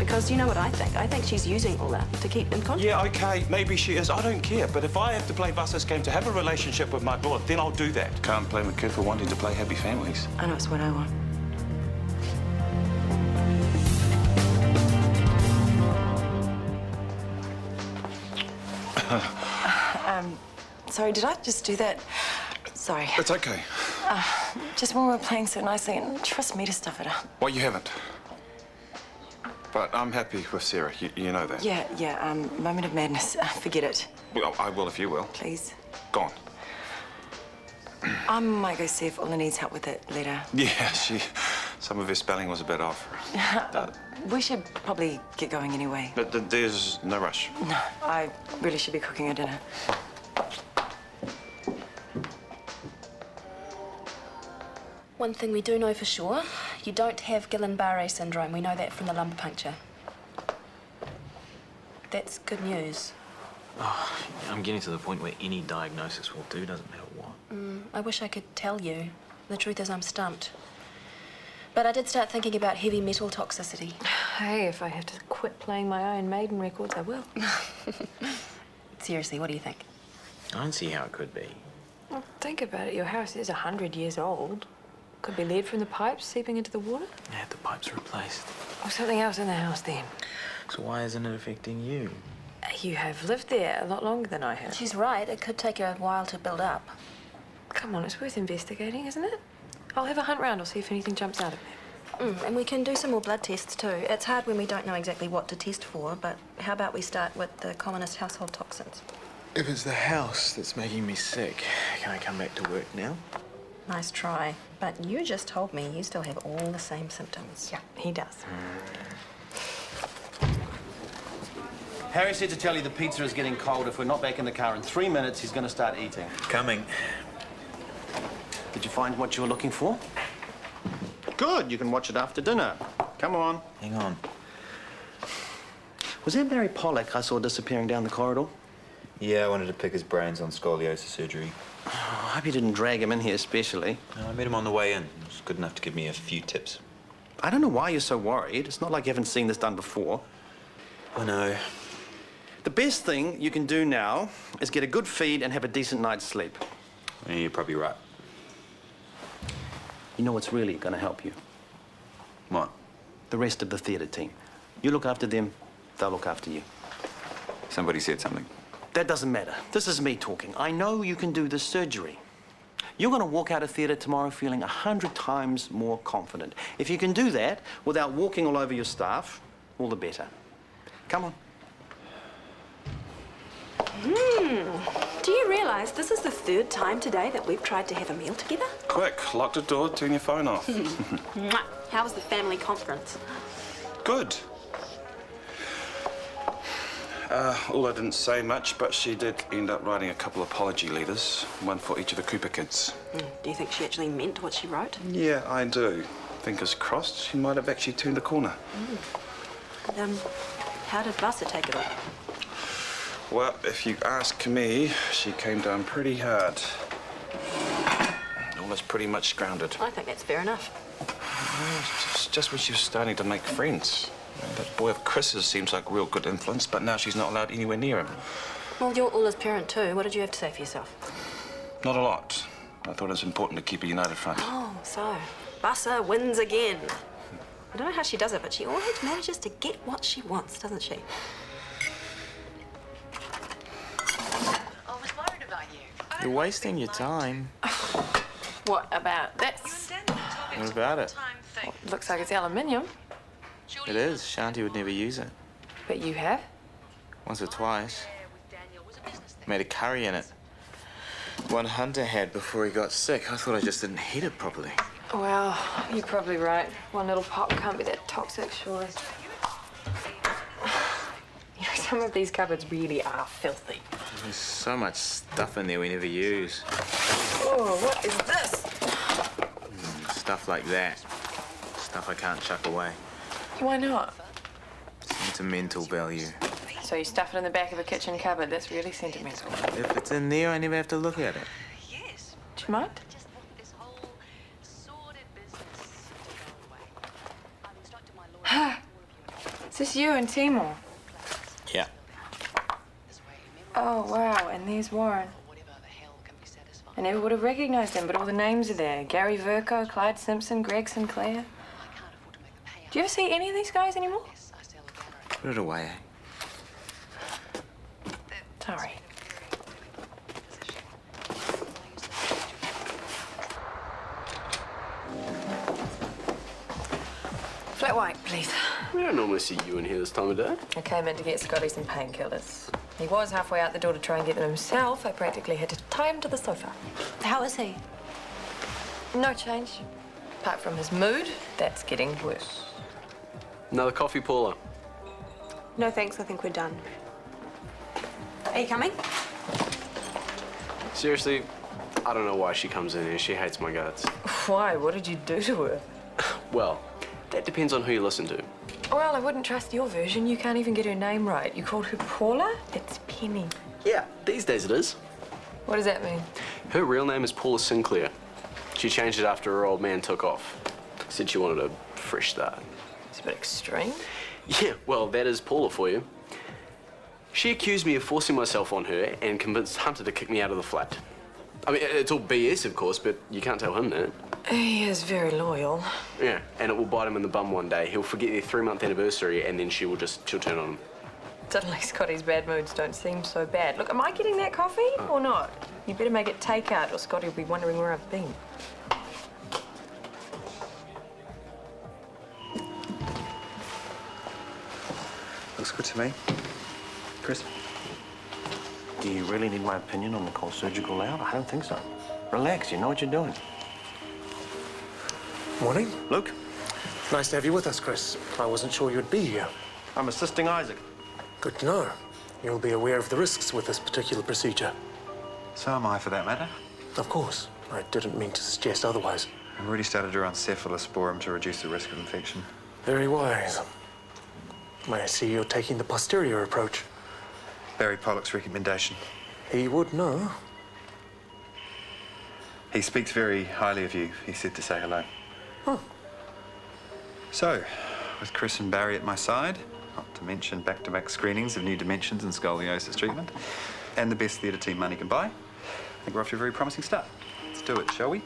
Because you know what I think? I think she's using Ulla to keep in contact. Yeah, OK, maybe she is. I don't care. But if I have to play Vasa's game to have a relationship with my daughter, then I'll do that. Can't blame a kid for wanting to play happy families. I know it's what I want. Sorry, did I just do that? Sorry. It's OK. Just when we were playing so nicely, and trust me to stuff it up. Well, you haven't. But I'm happy with Sarah. You know that. Yeah, moment of madness. Forget it. Well, I will if you will. Please. Go on. I might go see if Ulla needs help with that letter. Yeah, some of her spelling was a bit off. We should probably get going anyway. But there's no rush. No, I really should be cooking her dinner. One thing we do know for sure, you don't have Guillain-Barré syndrome. We know that from the lumbar puncture. That's good news. Oh, I'm getting to the point where any diagnosis will do, doesn't matter what. I wish I could tell you. The truth is I'm stumped. But I did start thinking about heavy metal toxicity. Hey, if I have to quit playing my Iron Maiden records, I will. Seriously, what do you think? I don't see how it could be. Well, think about it. Your house is 100 years old. Could be lead from the pipes seeping into the water. Yeah, the pipes replaced. Or something else in the house then. So why isn't it affecting you? You have lived there a lot longer than I have. She's right. It could take a while to build up. Come on, it's worth investigating, isn't it? I'll have a hunt round. I'll see if anything jumps out of there. And we can do some more blood tests too. It's hard when we don't know exactly what to test for, but how about we start with the commonest household toxins? If it's the house that's making me sick, can I come back to work now? Nice try. But you just told me you still have all the same symptoms. Yeah, he does. Harry said to tell you the pizza is getting cold. If we're not back in the car in 3 minutes, he's going to start eating. Coming. Did you find what you were looking for? Good. You can watch it after dinner. Come on. Hang on. Was that Barry Pollock I saw disappearing down the corridor? Yeah, I wanted to pick his brains on scoliosis surgery. Oh, I hope you didn't drag him in here especially. No, I met him on the way in. He was good enough to give me a few tips. I don't know why you're so worried. It's not like you haven't seen this done before. I know. The best thing you can do now is get a good feed and have a decent night's sleep. Yeah, you're probably right. You know what's really going to help you? What? The rest of the theatre team. You look after them, they'll look after you. Somebody said something. That doesn't matter. This is me talking. I know you can do this surgery. You're going to walk out of theatre tomorrow feeling 100 times more confident. If you can do that without walking all over your staff, all the better. Come on. Do you realise this is the 3rd time today that we've tried to have a meal together? Quick, lock the door, turn your phone off. How was the family conference? Good. Ulla didn't say much, but she did end up writing a couple apology letters, one for each of the Cooper kids. Do you think she actually meant what she wrote? Yeah, I do. Fingers crossed, she might have actually turned a corner. How did Vasa take it all? Well, if you ask me, she came down pretty hard. Ulla's pretty much grounded. I think that's fair enough. It's just when she was starting to make friends. That boy of Chris's seems like a real good influence, but now she's not allowed anywhere near him. Well, you're Ulla's parent too. What did you have to say for yourself? Not a lot. I thought it was important to keep a united front. Oh, so Vasa wins again. I don't know how she does it, but she always manages to get what she wants, doesn't she? I was worried about you. You're wasting your time. What about this? What about it? Looks like it's aluminium. It is. Shanti would never use it. But you have? Once or twice. Made a curry in it. One Hunter had before he got sick. I thought I just didn't heat it properly. Well, you're probably right. One little pot can't be that toxic, surely. You know, some of these cupboards really are filthy. There's so much stuff in there we never use. Oh, what is this? Stuff like that. Stuff I can't chuck away. Why not? Sentimental value. So you stuff it in the back of a kitchen cupboard. That's really sentimental. If it's in there, I never have to look at it. Do you mind? Is this you and Timor? Yeah. Oh, wow, and there's Warren. I never would have recognized him, but all the names are there. Gary Verco, Clyde Simpson, Greg Sinclair. Do you ever see any of these guys anymore? Put it away, eh? Sorry. Flat white, please. We don't normally see you in here this time of day. I came in to get Scotty some painkillers. He was halfway out the door to try and get them himself. I practically had to tie him to the sofa. How is he? No change. Apart from his mood, that's getting worse. Another coffee, Paula? No thanks, I think we're done. Are you coming? Seriously, I don't know why she comes in here. She hates my guts. Why? What did you do to her? Well, that depends on who you listen to. Well, I wouldn't trust your version. You can't even get her name right. You called her Paula? It's Penny. Yeah, these days it is. What does that mean? Her real name is Paula Sinclair. She changed it after her old man took off. Said she wanted a fresh start. It's a bit extreme. Yeah, well, that is Paula for you. She accused me of forcing myself on her and convinced Hunter to kick me out of the flat. I mean, it's all BS, of course, but you can't tell him that. He is very loyal. Yeah, and it will bite him in the bum one day. He'll forget their 3-month anniversary and then she'll turn on him. Suddenly Scotty's bad moods don't seem so bad. Look, am I getting that coffee or not? You better make it takeout or Scotty will be wondering where I've been. Looks good to me. Chris? Do you really need my opinion on the cold surgical layout? I don't think so. Relax, you know what you're doing. Morning. Luke, Nice to have you with us, Chris. I wasn't sure you'd be here. I'm assisting Isaac. Good to know. You'll be aware of the risks with this particular procedure. So am I, for that matter. Of course. I didn't mean to suggest otherwise. I've already started her on cephalosporin to reduce the risk of infection. Very wise. May I see you're taking the posterior approach? Barry Pollock's recommendation. He would know. He speaks very highly of you. He said to say hello. Huh. So, with Chris and Barry at my side, not to mention back-to-back screenings of new dimensions in scoliosis treatment, and the best theatre team money can buy, I think we're off to a very promising start. Let's do it, shall we?